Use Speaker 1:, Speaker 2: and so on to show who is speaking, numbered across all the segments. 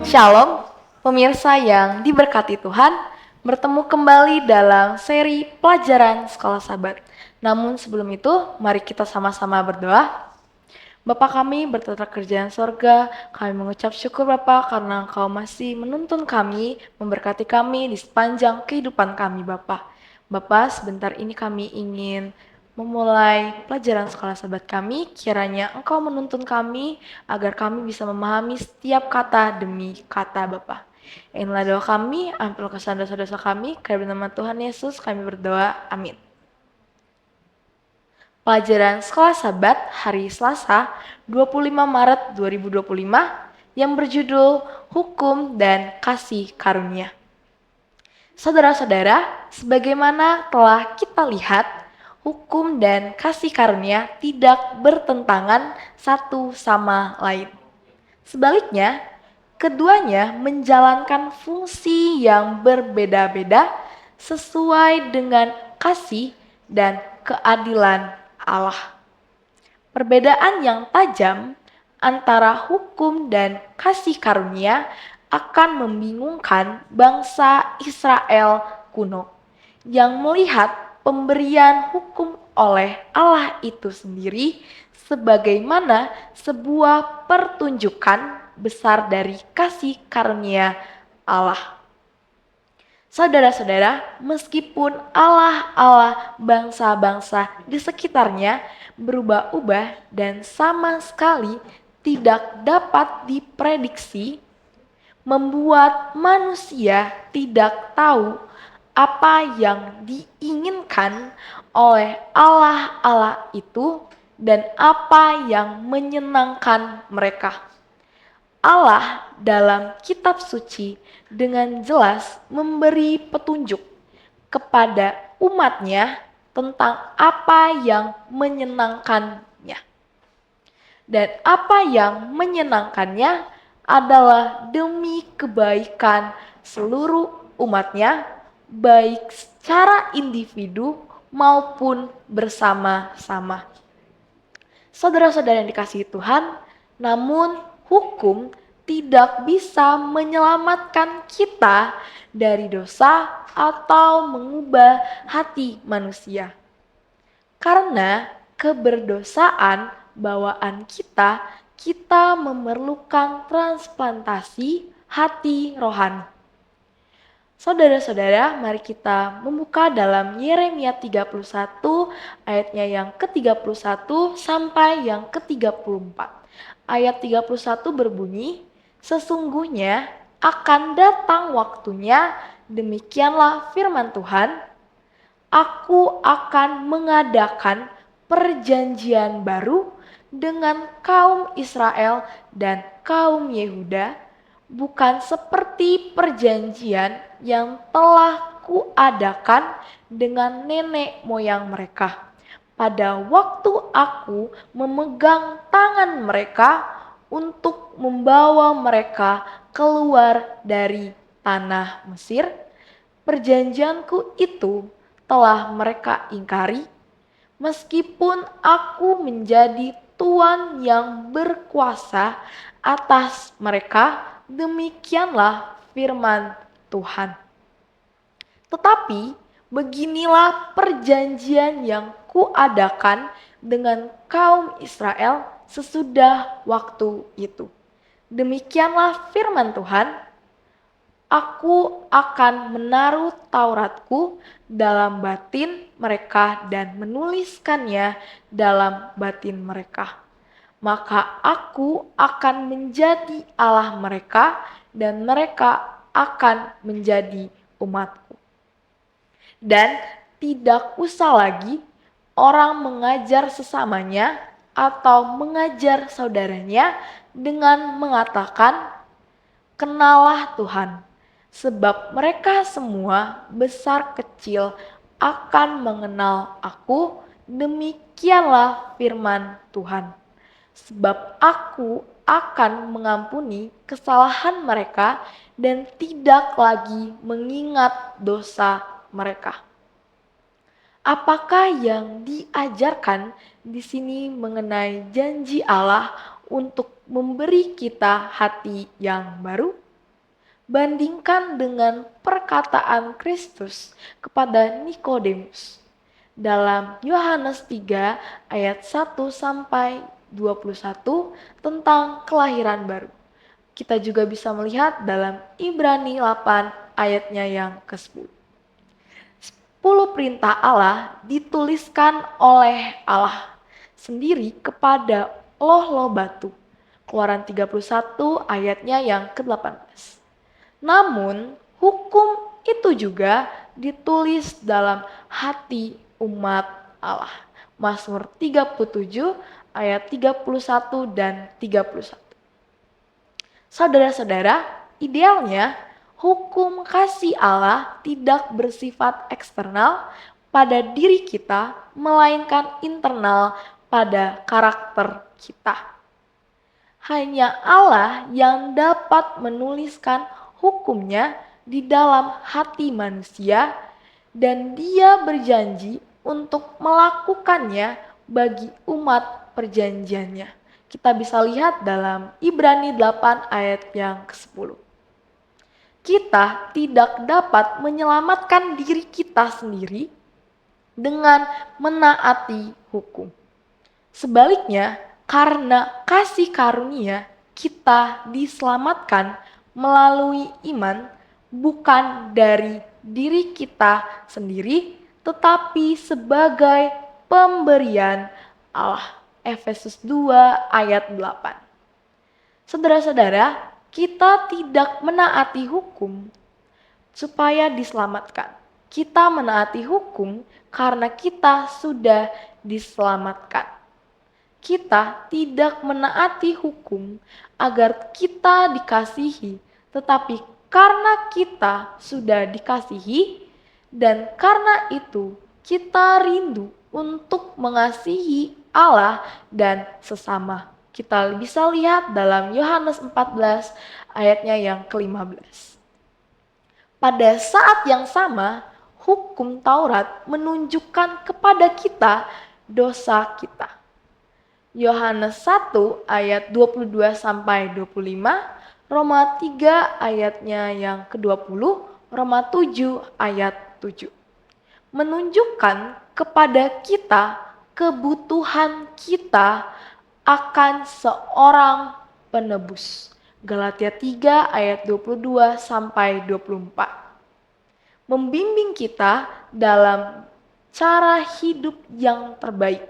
Speaker 1: Shalom, pemirsa yang diberkati Tuhan, bertemu kembali dalam seri pelajaran Sekolah Sabat. Namun sebelum itu, mari kita sama-sama berdoa. Bapa kami berterima kerjaan sorga, kami mengucap syukur Bapa karena Engkau masih menuntun kami, memberkati kami di sepanjang kehidupan kami Bapa. Bapa, sebentar ini kami ingin memulai pelajaran sekolah sahabat kami, kiranya Engkau menuntun kami agar kami bisa memahami setiap kata demi kata Bapa. Inilah doa kami, ampun kesalahan dosa-dosa kami, karena nama Tuhan Yesus kami berdoa, amin. Pelajaran Sekolah Sabat hari Selasa 25 Maret 2025 yang berjudul Hukum dan Kasih Karunia. Saudara-saudara, sebagaimana telah kita lihat, hukum dan kasih karunia tidak bertentangan satu sama lain. Sebaliknya, keduanya menjalankan fungsi yang berbeda-beda sesuai dengan kasih dan keadilan Allah. Perbedaan yang tajam antara hukum dan kasih karunia akan membingungkan bangsa Israel kuno yang melihat pemberian hukum oleh Allah itu sendiri sebagaimana sebuah pertunjukan besar dari kasih karunia Allah. Saudara-saudara, meskipun Allah bangsa-bangsa di sekitarnya berubah-ubah dan sama sekali tidak dapat diprediksi, membuat manusia tidak tahu apa yang diinginkan oleh Allah itu dan apa yang menyenangkan mereka. Allah dalam kitab suci dengan jelas memberi petunjuk kepada umatnya tentang apa yang menyenangkannya. Dan apa yang menyenangkannya adalah demi kebaikan seluruh umatnya, baik secara individu maupun bersama-sama. Saudara-saudara yang dikasihi Tuhan, namun hukum tidak bisa menyelamatkan kita dari dosa atau mengubah hati manusia. Karena keberdosaan bawaan kita memerlukan transplantasi hati rohani. Saudara-saudara, mari kita membuka dalam Yeremia 31 ayatnya yang ke-31 sampai yang ke-34. Ayat 31 berbunyi, "Sesungguhnya akan datang waktunya, demikianlah firman Tuhan, Aku akan mengadakan perjanjian baru dengan kaum Israel dan kaum Yehuda, bukan seperti perjanjian yang telah kuadakan dengan nenek moyang mereka. Pada waktu aku memegang tangan mereka untuk membawa mereka keluar dari tanah Mesir, perjanjianku itu telah mereka ingkari, meskipun aku menjadi Tuhan yang berkuasa atas mereka, demikianlah firman Tuhan. Tetapi beginilah perjanjian yang kuadakan dengan kaum Israel sesudah waktu itu. Demikianlah firman Tuhan, Aku akan menaruh Tauratku dalam batin mereka dan menuliskannya dalam batin mereka. Maka aku akan menjadi Allah mereka dan mereka akan menjadi umatku. Dan tidak usah lagi orang mengajar sesamanya atau mengajar saudaranya dengan mengatakan, Kenalah Tuhan. Sebab mereka semua besar kecil akan mengenal aku, demikianlah firman Tuhan. Sebab aku akan mengampuni kesalahan mereka dan tidak lagi mengingat dosa mereka. Apakah yang diajarkan di sini mengenai janji Allah untuk memberi kita hati yang baru? Bandingkan dengan perkataan Kristus kepada Nikodemus dalam Yohanes 3 ayat 1 sampai 21 tentang kelahiran baru. Kita juga bisa melihat dalam Ibrani 8 ayatnya yang ke-10. 10 perintah Allah dituliskan oleh Allah sendiri kepada loh-loh batu. Keluaran 31 ayatnya yang ke-18. Namun, hukum itu juga ditulis dalam hati umat Allah. Mazmur 37 ayat 31 dan 31. Saudara-saudara, idealnya hukum kasih Allah tidak bersifat eksternal pada diri kita, melainkan internal pada karakter kita. Hanya Allah yang dapat menuliskan hukumnya di dalam hati manusia, dan Dia berjanji untuk melakukannya bagi umat perjanjiannya. Kita bisa lihat dalam Ibrani 8 ayat yang ke-10. Kita tidak dapat menyelamatkan diri kita sendiri dengan menaati hukum. Sebaliknya, karena kasih karunia, kita diselamatkan melalui iman, bukan dari diri kita sendiri, tetapi sebagai pemberian Allah. Efesus 2 ayat 8. Saudara-saudara, kita tidak menaati hukum supaya diselamatkan. Kita menaati hukum karena kita sudah diselamatkan. Kita tidak menaati hukum agar kita dikasihi, tetapi karena kita sudah dikasihi, dan karena itu kita rindu untuk mengasihi Allah dan sesama. Kita bisa lihat dalam Yohanes 14 ayatnya yang ke-15. Pada saat yang sama, hukum Taurat menunjukkan kepada kita dosa kita. Yohanes 1 ayat 22 sampai 25, Roma 3 ayatnya yang ke-20, Roma 7 ayat 7. Menunjukkan kepada kita kebutuhan kita akan seorang penebus. Galatia 3 ayat 22 sampai 24. Membimbing kita dalam cara hidup yang terbaik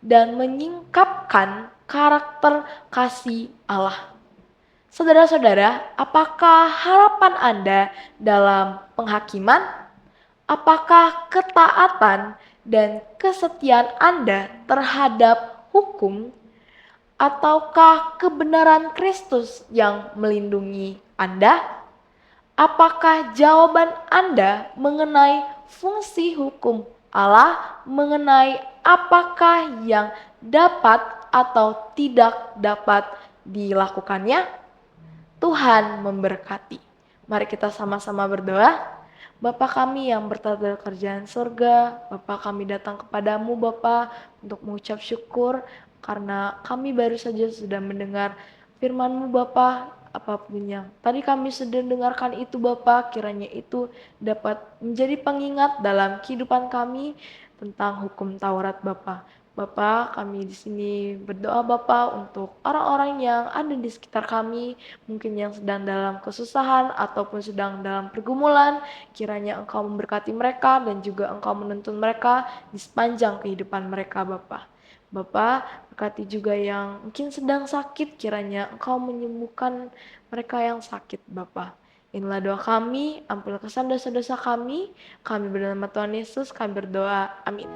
Speaker 1: dan menyingkapkan karakter kasih Allah. Saudara-saudara, apakah harapan Anda dalam penghakiman? Apakah ketaatan dan kesetiaan Anda terhadap hukum, ataukah kebenaran Kristus yang melindungi Anda? Apakah jawaban Anda mengenai fungsi hukum Allah, mengenai apakah yang dapat atau tidak dapat dilakukannya? Tuhan memberkati. Mari kita sama-sama berdoa. Bapa kami yang bertata di kerajaan surga, Bapa kami datang kepadamu Bapa untuk mengucap syukur karena kami baru saja sudah mendengar firman-Mu Bapa. Apapun yang tadi kami sudah dengarkan itu Bapa, kiranya itu dapat menjadi pengingat dalam kehidupan kami tentang hukum Taurat Bapa. Bapa, kami di sini berdoa Bapa untuk orang-orang yang ada di sekitar kami, mungkin yang sedang dalam kesusahan ataupun sedang dalam pergumulan, kiranya Engkau memberkati mereka dan juga Engkau menuntun mereka di sepanjang kehidupan mereka Bapa. Bapa, berkati juga yang mungkin sedang sakit, kiranya Engkau menyembuhkan mereka yang sakit Bapa. Inilah doa kami, ampunilah kesalahan dosa-dosa kami berdoa nama Tuhan Yesus, kami berdoa, amin.